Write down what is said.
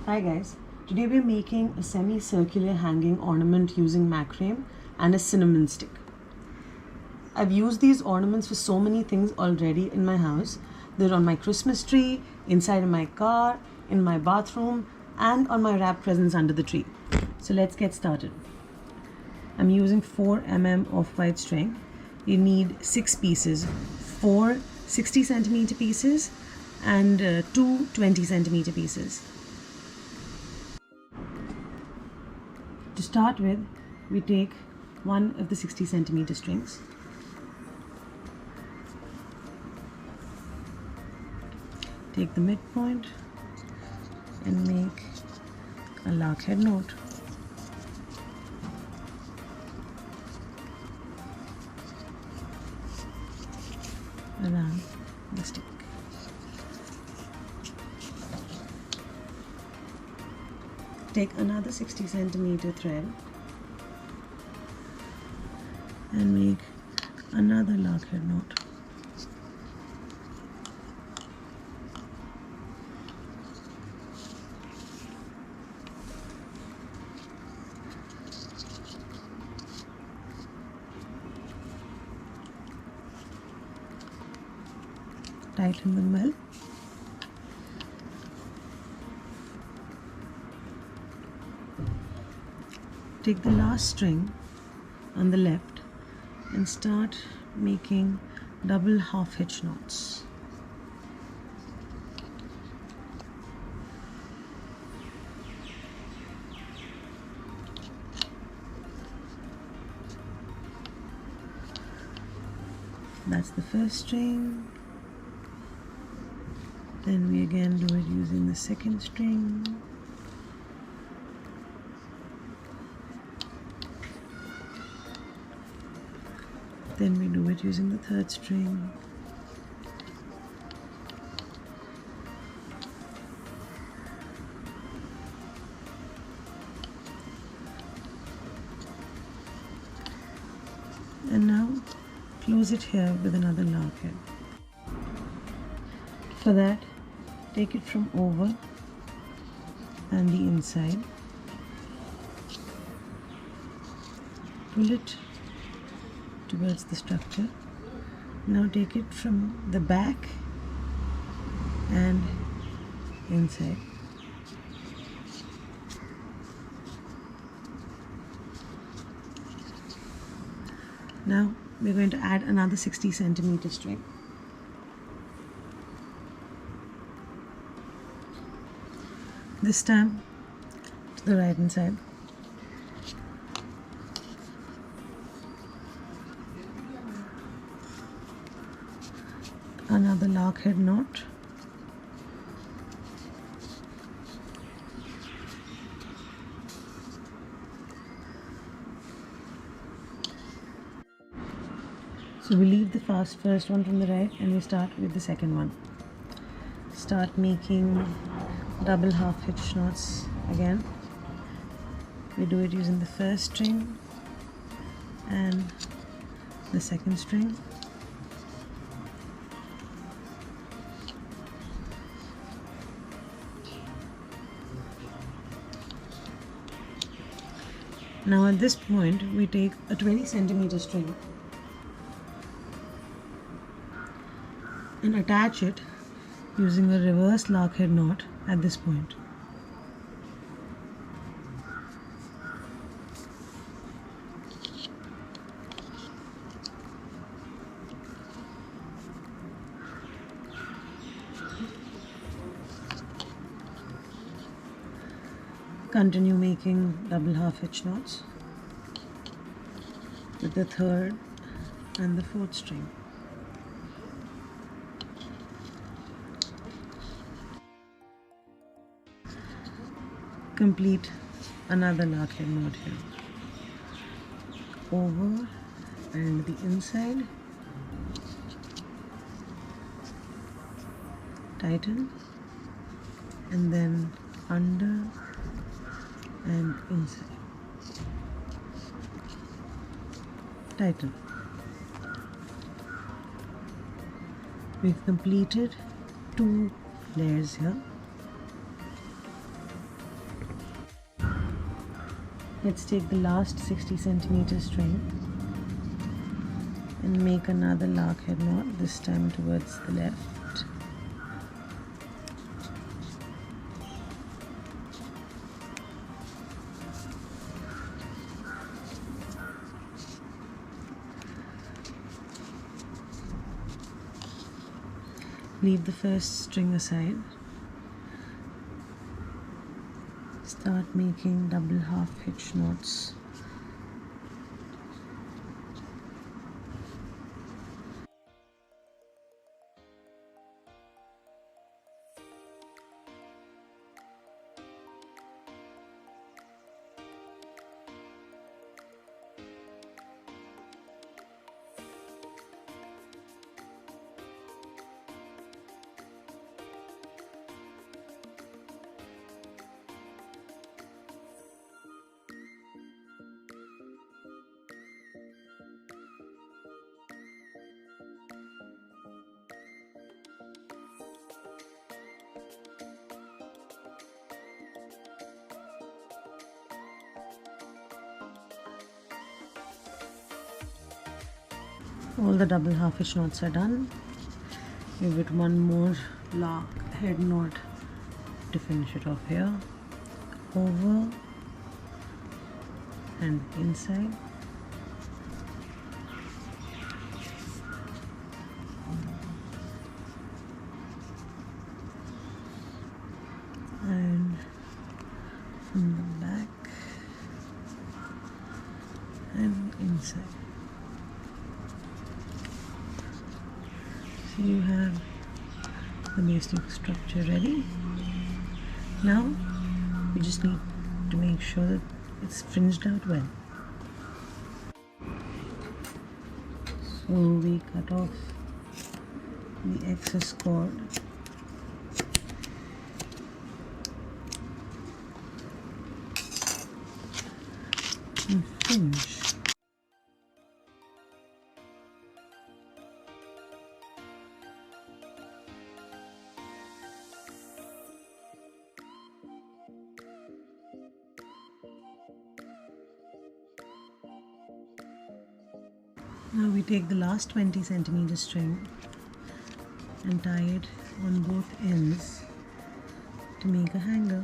Hi guys, today we are making a semicircular hanging ornament using macrame and a cinnamon stick. I've used these ornaments for so many things already in my house. They're on my Christmas tree, inside of my car, in my bathroom, and on my wrap presents under the tree. So let's get started. I'm using 4 mm of white string. You need 6 pieces, 4 60 centimeter pieces and 2 20 centimeter pieces. To start with, we take one of the 60 centimeter strings, take the midpoint and make a lark head knot. Around the stick. Take another 60 centimeter thread and make another lark head knot. Tighten them well. Take the last string on the left and start making double half hitch knots. That's the first string. Then we again do it using the second string. Then we do it using the third string. And now close it here with another lark head. For that, take it from over and the inside, pull it towards the structure. Now take it from the back and inside. Now we're going to add another 60 centimeter string. This time to the right hand side. Another lark head knot. So we leave the first one from the right and we start with the second one. Start making double half hitch knots again. We do it using the first string and the second string. Now at this point we take a 20 centimeter string and attach it using a reverse lark head knot at this point. Continue making double half hitch knots with the third and the fourth string. Complete another lark head knot here. Over and the inside. Tighten and then under and inside. Tighten. We've completed 2 layers here. Let's take the last 60 centimeter string and make another lark head knot, this time towards the left. Leave the first string aside. Start making double half hitch knots. All the double half hitch knots are done. Give it one more lark head knot to finish it off here. Over and inside. And from the back and inside. So you have the basic structure ready. Now we just need to make sure that it's fringed out well. So we cut off the excess cord and fringe. Now we take the last 20 centimeter string and tie it on both ends to make a hanger.